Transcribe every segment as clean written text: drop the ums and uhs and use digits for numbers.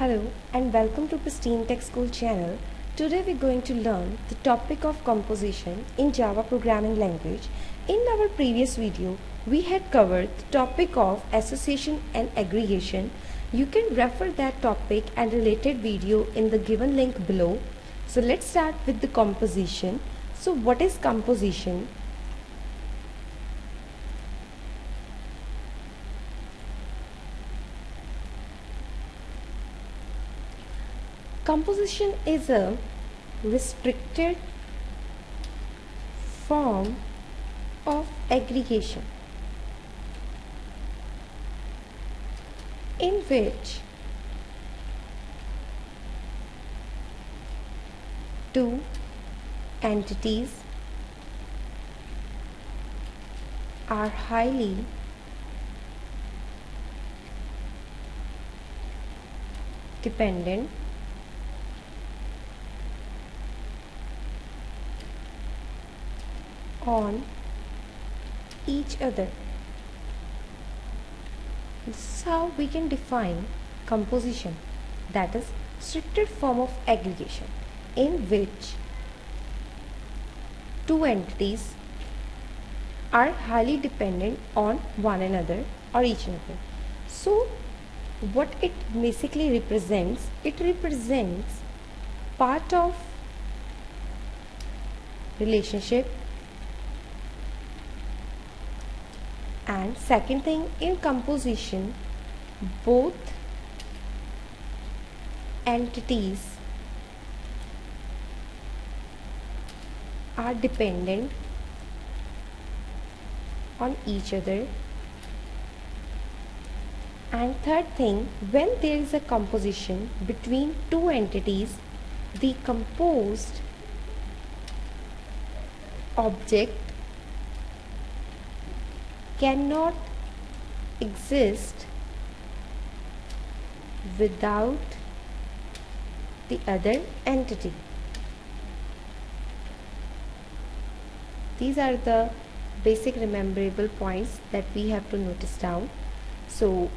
Hello and welcome to Pristine Tech School channel. Today we're going to learn the topic of composition in Java programming language. In our previous video, we had covered the topic of association and aggregation. You can refer that topic and related video in the given link below. So let's start with the composition. So what is composition? Composition is a restricted form of aggregation in which two entities are highly dependent on each other. This is how we can define composition, that is restricted form of aggregation in which two entities are highly dependent on one another or each other. So what it basically represents, it represents part of relationship. And second thing, in composition, both entities are dependent on each other. And third thing, when there is a composition between two entities, the composed object cannot exist without the other entity. These are the basic rememberable points that we have to notice down. So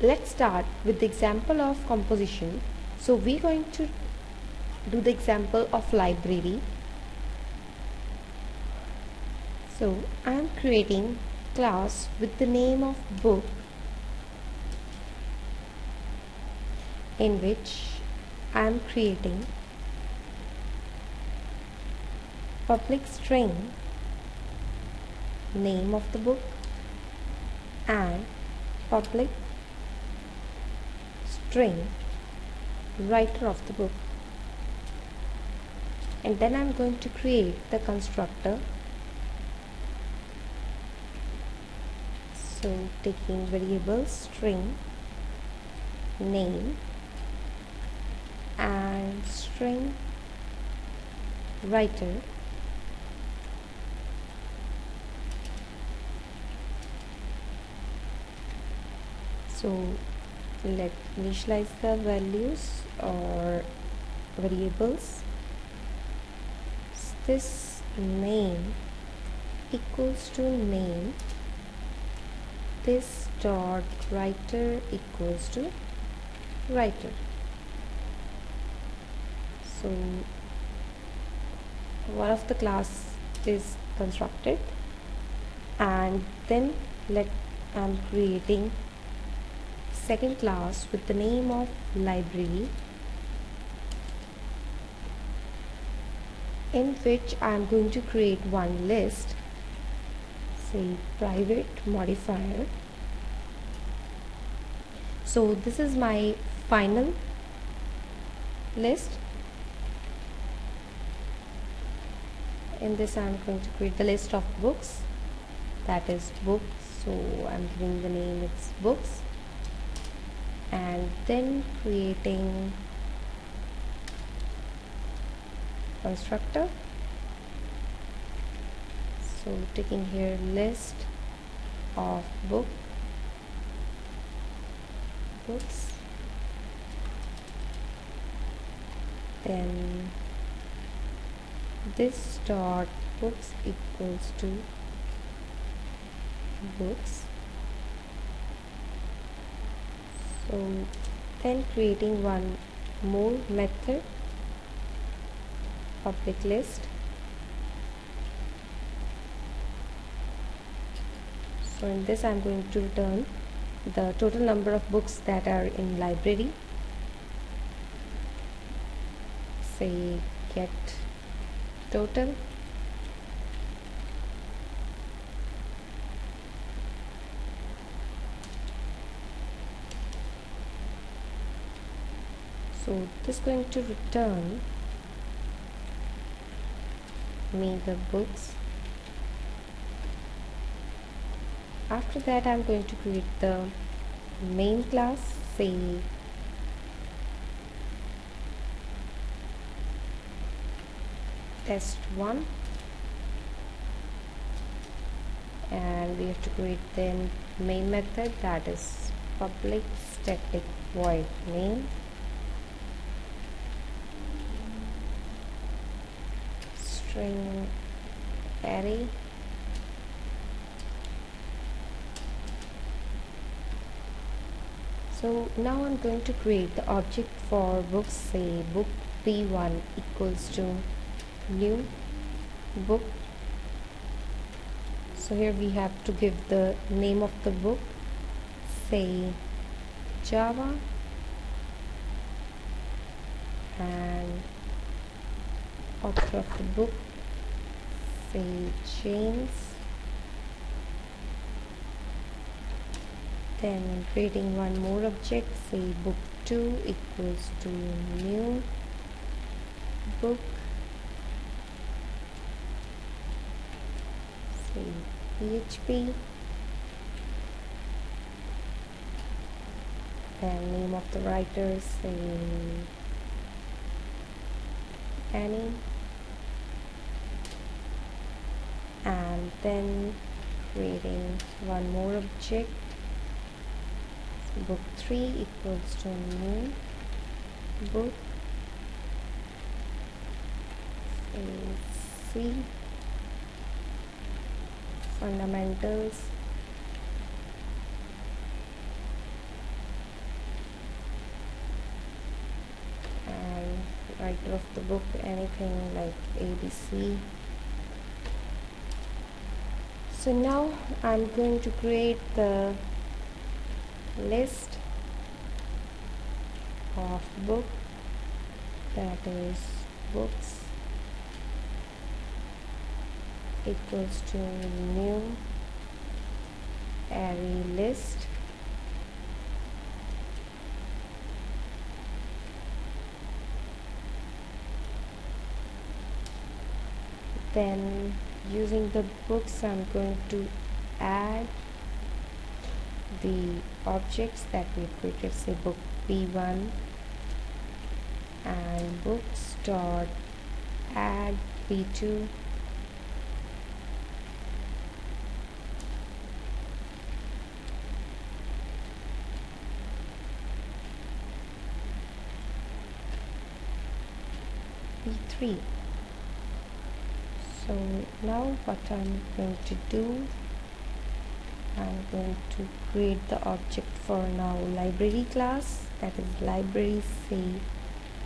let's start with the example of composition. So we're going to do the example of library. So I'm creating class with the name of book, in which I am creating public string name of the book and public string writer of the book, and then I'm going to create the constructor. So taking variable string name and string writer, so let initialize the values or variables. This name equals to name, this dot writer equals to writer. So one of the class is constructed, and then I'm creating second class with the name of library, in which I'm going to create one list, say private modifier. So this is my final list. In this I'm going to create the list of books, that is books, so I'm giving the name, it's books, and then creating constructor. So taking here list of books, then this dot books equals to books, So then creating one more method, public list. So in this I'm going to return the total number of books that are in library. Say get total, so this is going to return me the books. After that I'm going to create the main class, say test1, and we have to create the main method, that is public static void main, string array, so now I'm going to create the object for books, say book b1 equals to new book. So here we have to give the name of the book, say Java, and author of the book, say James. Then creating one more object, say book 2 equals to new book, say PHP, then name of the writer, say Annie, and then creating one more object, book 3 equals to new book, C, fundamentals, and writer of the book, anything like ABC. So now I'm going to create the list of book, that is books equals to new array list, then using the books I'm going to add the objects that we created, say book b1 and books dot add b2, b3. So now what I'm going to do, I'm going to create the object for now library class, that is library, say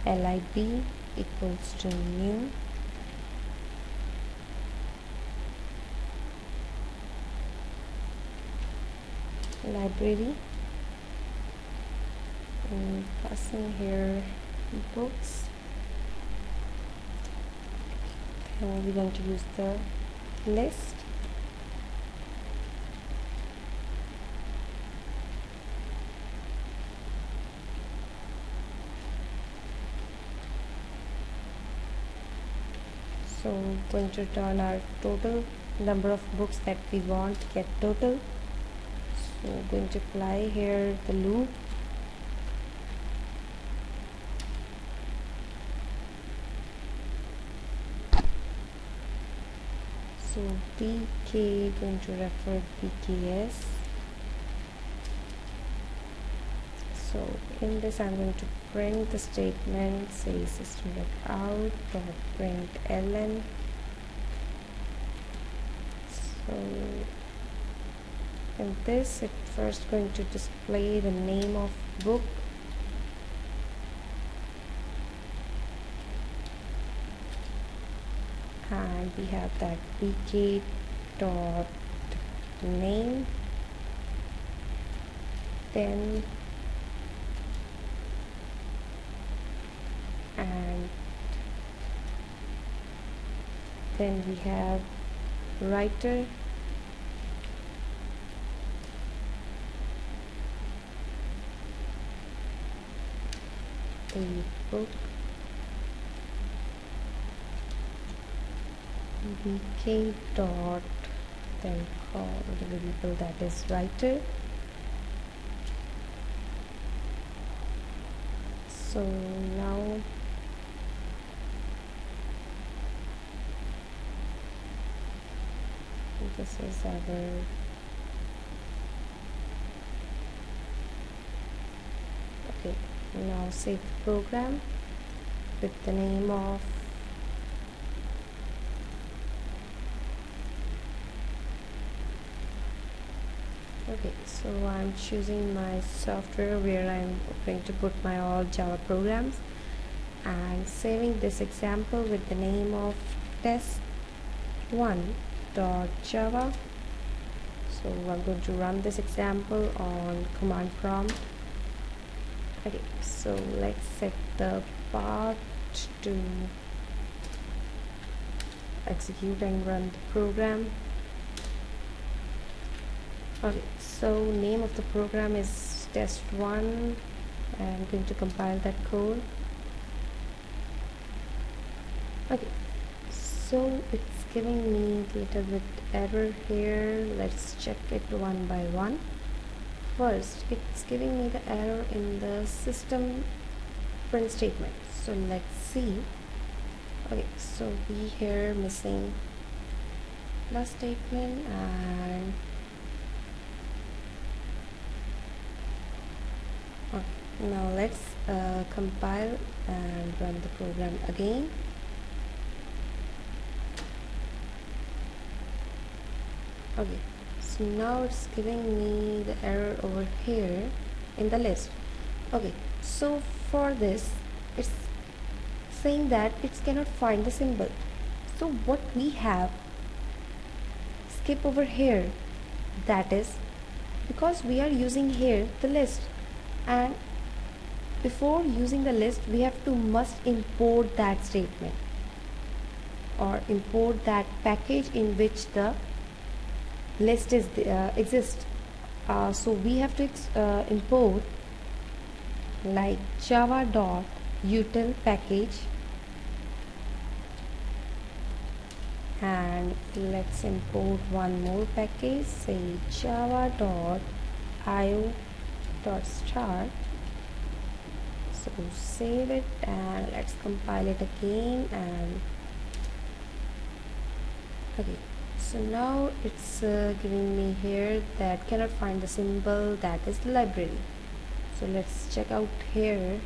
lib equals to new library, and passing here books, and we're going to use the list, so going to return our total number of books that we want, get total. So going to apply here the loop, so bk going to refer bks. So in this I'm going to print the statement, say system.out dot println. So in this, it's first going to display the name of book, and we have that bk dot name, then and then we have writer, the book, bk dot then call the variable that is writer. So now this is our okay. Now save the program with the name of okay, so I'm choosing my software where I'm going to put my all Java programs and saving this example with the name of test1.java. So I'm going to run this example on command prompt. Okay, so let's set the path to execute and run the program. Okay, so name of the program is test1. I'm going to compile that code. Okay, so it's giving me a little bit error here. Let's check it one by one. First, it's giving me the error in the system print statement. So let's see. Okay, so we here missing the statement, and now let's compile and run the program again. Okay, so now it's giving me the error over here in the list. Okay, so for this it's saying that it cannot find the symbol. So what we have, skip over here, that is because we are using here the list, and before using the list we have to must import that statement or import that package in which the list is exists. So we have to import like java.util package, and let's import one more package, say java.io.start. So save it and let's compile it again. And okay, so now it's giving me here that cannot find the symbol, that is the library. So let's check out here.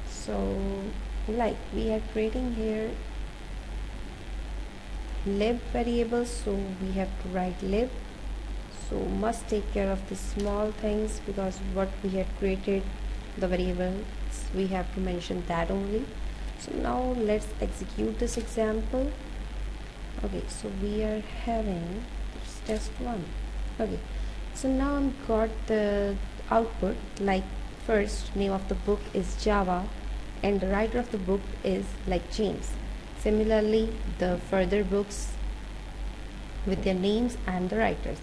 So like we are creating here lib variables, so we have to write lib. So must take care of the small things, because what we had created the variables we have to mention that only. So now let's execute this example. Okay, so we are having this test1. Okay, so now I've got the output, like first name of the book is Java and the writer of the book is like James. Similarly, the further books with their names and the writers.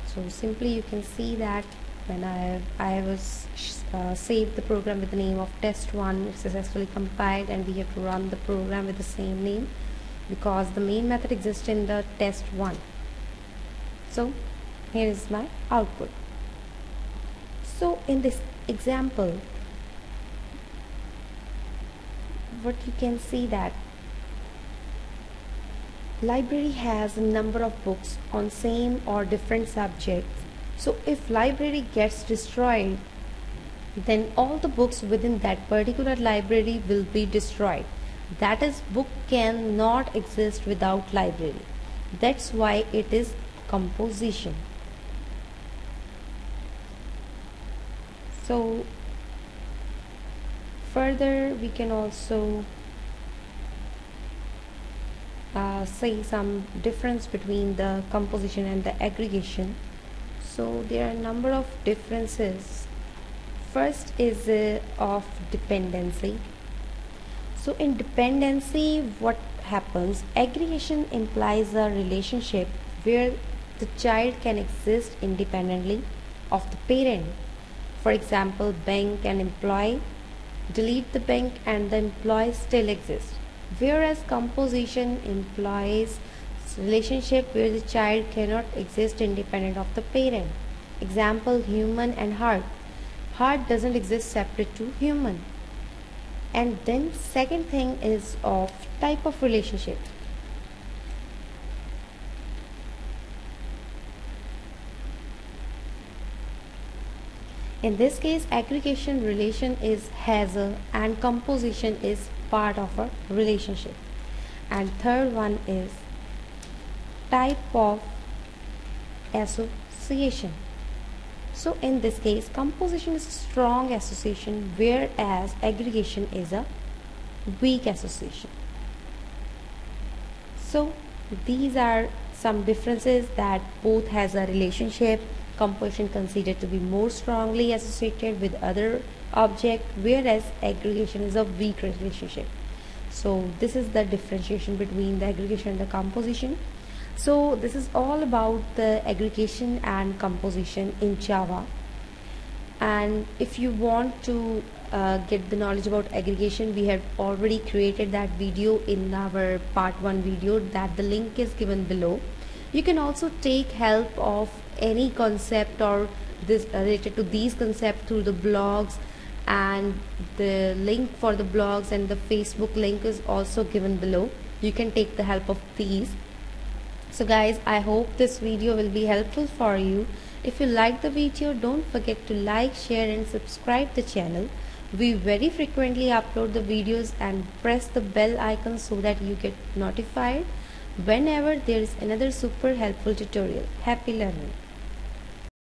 So simply you can see that when I was saved the program with the name of test1, it's successfully compiled, and we have to run the program with the same name because the main method exists in the test1. So here is my output. So in this example, what you can see that library has a number of books on same or different subjects. So if library gets destroyed, then all the books within that particular library will be destroyed. That is, book cannot exist without library. That's why it is composition. So further we can also say some difference between the composition and the aggregation. So there are a number of differences. First is of dependency. So in dependency, what happens? Aggregation implies a relationship where the child can exist independently of the parent. For example, bank and employee. Delete the bank and the employee still exists. Whereas composition implies relationship where the child cannot exist independent of the parent. Example, human and heart. Heart doesn't exist separate to human. And then second thing is of type of relationship. In this case, aggregation relation is has a and composition is part of a relationship. And third one is type of association. So in this case, composition is a strong association, whereas aggregation is a weak association. So these are some differences, that both has a relationship. Composition considered to be more strongly associated with other object, whereas aggregation is a weak relationship. So this is the differentiation between the aggregation and the composition. So this is all about the aggregation and composition in Java. And if you want to get the knowledge about aggregation, we have already created that video in our part 1 video, that the link is given below. You can also take help of any concept or this related to these concepts through the blogs, and the link for the blogs and the Facebook link is also given below. You can take the help of these. So guys, I hope this video will be helpful for you. If you like the video, don't forget to like, share and subscribe the channel. We very frequently upload the videos, and press the bell icon so that you get notified whenever there is another super helpful tutorial. Happy learning.